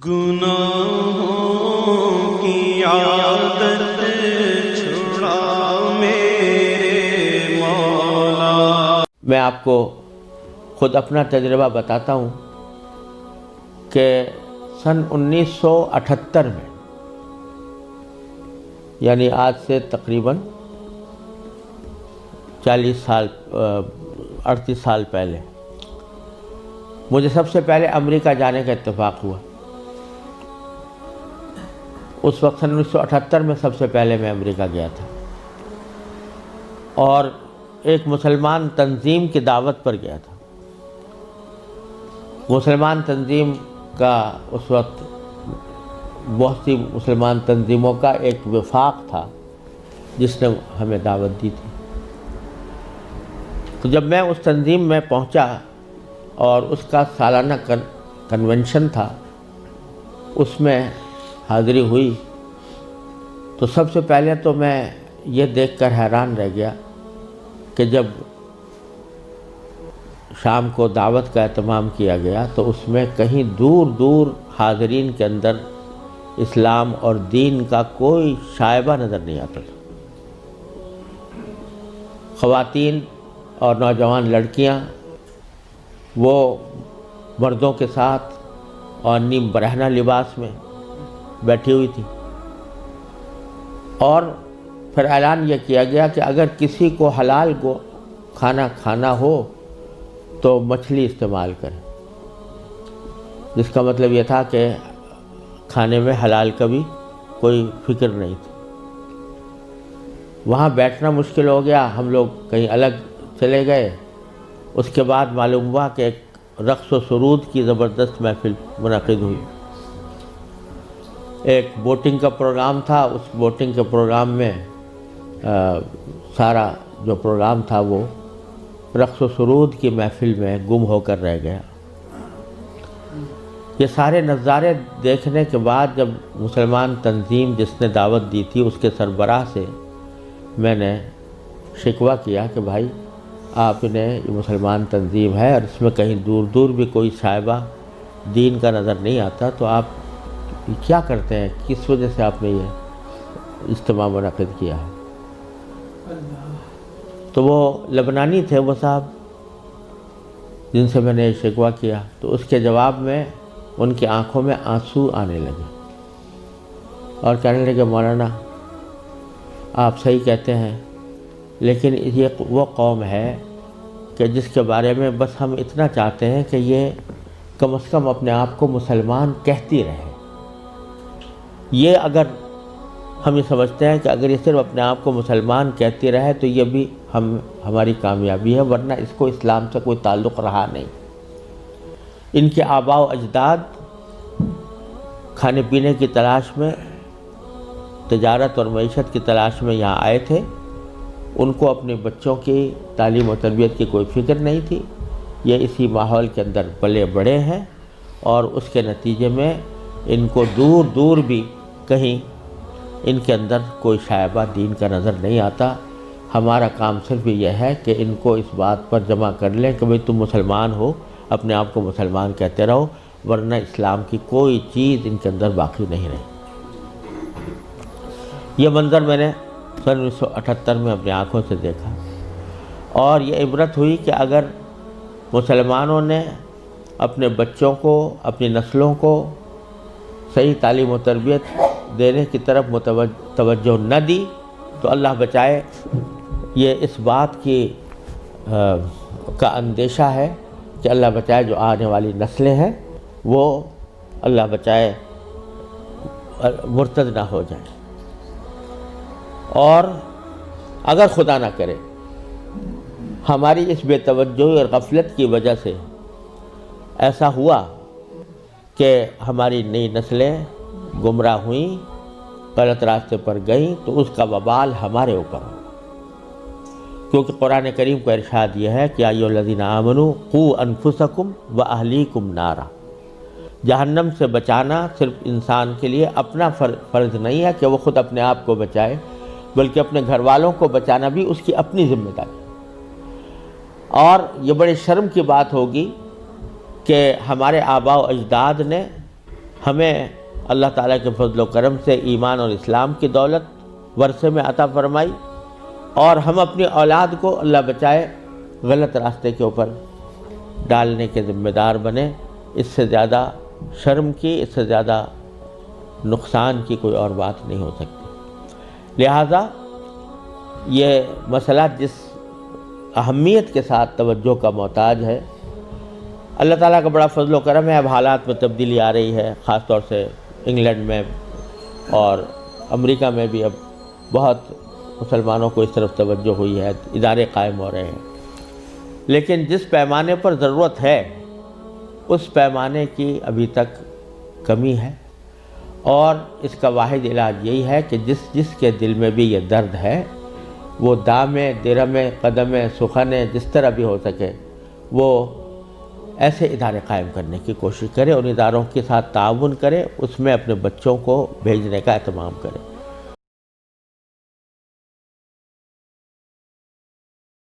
گناہوں کی عادت چھڑا میرے مولا۔ میں آپ کو خود اپنا تجربہ بتاتا ہوں کہ سن 1978 میں، یعنی آج سے تقریباً 38 سال پہلے مجھے سب سے پہلے امریکہ جانے کا اتفاق ہوا۔ اس وقت سن 1978 میں سب سے پہلے میں امریکہ گیا تھا اور ایک مسلمان تنظیم کی دعوت پر گیا تھا۔ مسلمان تنظیم کا اس وقت بہت سی مسلمان تنظیموں کا ایک وفاق تھا جس نے ہمیں دعوت دی تھی۔ تو جب میں اس تنظیم میں پہنچا اور اس کا سالانہ کنونشن تھا، اس میں حاضری ہوئی، تو سب سے پہلے تو میں یہ دیکھ کر حیران رہ گیا کہ جب شام کو دعوت کا اہتمام کیا گیا تو اس میں کہیں دور دور حاضرین کے اندر اسلام اور دین کا کوئی شائبہ نظر نہیں آتا تھا۔ خواتین اور نوجوان لڑکیاں وہ مردوں کے ساتھ اور نیم برہنہ لباس میں بیٹھی ہوئی تھی، اور پھر اعلان یہ کیا گیا کہ اگر کسی کو حلال کو کھانا کھانا ہو تو مچھلی استعمال کریں، جس کا مطلب یہ تھا کہ کھانے میں حلال کا بھی کوئی فکر نہیں تھی۔ وہاں بیٹھنا مشکل ہو گیا، ہم لوگ کہیں الگ چلے گئے۔ اس کے بعد معلوم ہوا کہ ایک رقص و سرود کی زبردست محفل منعقد ہوئی۔ ایک بوٹنگ کا پروگرام تھا، اس بوٹنگ کے پروگرام میں سارا جو پروگرام تھا وہ رقص و سرود کی محفل میں گم ہو کر رہ گیا۔ یہ سارے نظارے دیکھنے کے بعد جب مسلمان تنظیم جس نے دعوت دی تھی اس کے سربراہ سے میں نے شکوہ کیا کہ بھائی آپ نے یہ مسلمان تنظیم ہے اور اس میں کہیں دور دور بھی کوئی شائبہ دین کا نظر نہیں آتا، تو آپ کیا کرتے ہیں، کس وجہ سے آپ نے یہ اجتماع منعقد کیا ہے؟ تو وہ لبنانی تھے وہ صاحب جن سے میں نے شکوہ کیا، تو اس کے جواب میں ان کی آنکھوں میں آنسو آنے لگے اور کہنے لگے مولانا آپ صحیح کہتے ہیں، لیکن یہ وہ قوم ہے کہ جس کے بارے میں بس ہم اتنا چاہتے ہیں کہ یہ کم از کم اپنے آپ کو مسلمان کہتی رہے۔ یہ اگر ہم یہ سمجھتے ہیں کہ اگر یہ صرف اپنے آپ کو مسلمان کہتی رہے تو یہ بھی ہماری کامیابی ہے، ورنہ اس کو اسلام سے کوئی تعلق رہا نہیں۔ ان کے آباء و اجداد کھانے پینے کی تلاش میں، تجارت اور معیشت کی تلاش میں یہاں آئے تھے، ان کو اپنے بچوں کی تعلیم و تربیت کی کوئی فکر نہیں تھی۔ یہ اسی ماحول کے اندر پلے بڑے ہیں اور اس کے نتیجے میں ان کو دور دور بھی کہیں ان کے اندر کوئی شائبہ دین کا نظر نہیں آتا۔ ہمارا کام صرف یہ ہے کہ ان کو اس بات پر جمع کر لیں کہ بھئی تم مسلمان ہو، اپنے آپ کو مسلمان کہتے رہو، ورنہ اسلام کی کوئی چیز ان کے اندر باقی نہیں رہی۔ یہ منظر میں نے سن 1978 میں اپنی آنکھوں سے دیکھا اور یہ عبرت ہوئی کہ اگر مسلمانوں نے اپنے بچوں کو، اپنی نسلوں کو صحیح تعلیم و تربیت دینے کی طرف توجہ نہ دی تو اللہ بچائے یہ اس بات کی کا اندیشہ ہے کہ اللہ بچائے جو آنے والی نسلیں ہیں وہ اللہ بچائے مرتد نہ ہو جائیں، اور اگر خدا نہ کرے ہماری اس بے توجہی اور غفلت کی وجہ سے ایسا ہوا کہ ہماری نئی نسلیں گمراہ ہوئیں، غلط راستے پر گئیں، تو اس کا وبال ہمارے اوپر ہو، کیونکہ قرآن کریم کا ارشاد یہ ہے کہ ایھا الذین آمنوا قوا انفسکم واہلیکم نارا۔ جہنم سے بچانا صرف انسان کے لیے اپنا فرض نہیں ہے کہ وہ خود اپنے آپ کو بچائے، بلکہ اپنے گھر والوں کو بچانا بھی اس کی اپنی ذمہ داری۔ اور یہ بڑے شرم کی بات ہوگی کہ ہمارے آباء و اجداد نے ہمیں اللہ تعالیٰ کے فضل و کرم سے ایمان اور اسلام کی دولت ورثے میں عطا فرمائی، اور ہم اپنی اولاد کو اللہ بچائے غلط راستے کے اوپر ڈالنے کے ذمہ دار بنے۔ اس سے زیادہ شرم کی، اس سے زیادہ نقصان کی کوئی اور بات نہیں ہو سکتی۔ لہٰذا یہ مسئلہ جس اہمیت کے ساتھ توجہ کا محتاج ہے، اللہ تعالیٰ کا بڑا فضل و کرم ہے، اب حالات میں تبدیلی آ رہی ہے، خاص طور سے انگلینڈ میں اور امریکہ میں بھی اب بہت مسلمانوں کو اس طرف توجہ ہوئی ہے، ادارے قائم ہو رہے ہیں، لیکن جس پیمانے پر ضرورت ہے اس پیمانے کی ابھی تک کمی ہے، اور اس کا واحد علاج یہی ہے کہ جس کے دل میں بھی یہ درد ہے وہ دامے درمے قدمے سخنے جس طرح بھی ہو سکے وہ ایسے ادارے قائم کرنے کی کوشش کرے، ان اداروں کے ساتھ تعاون کرے، اس میں اپنے بچوں کو بھیجنے کا اہتمام کرے۔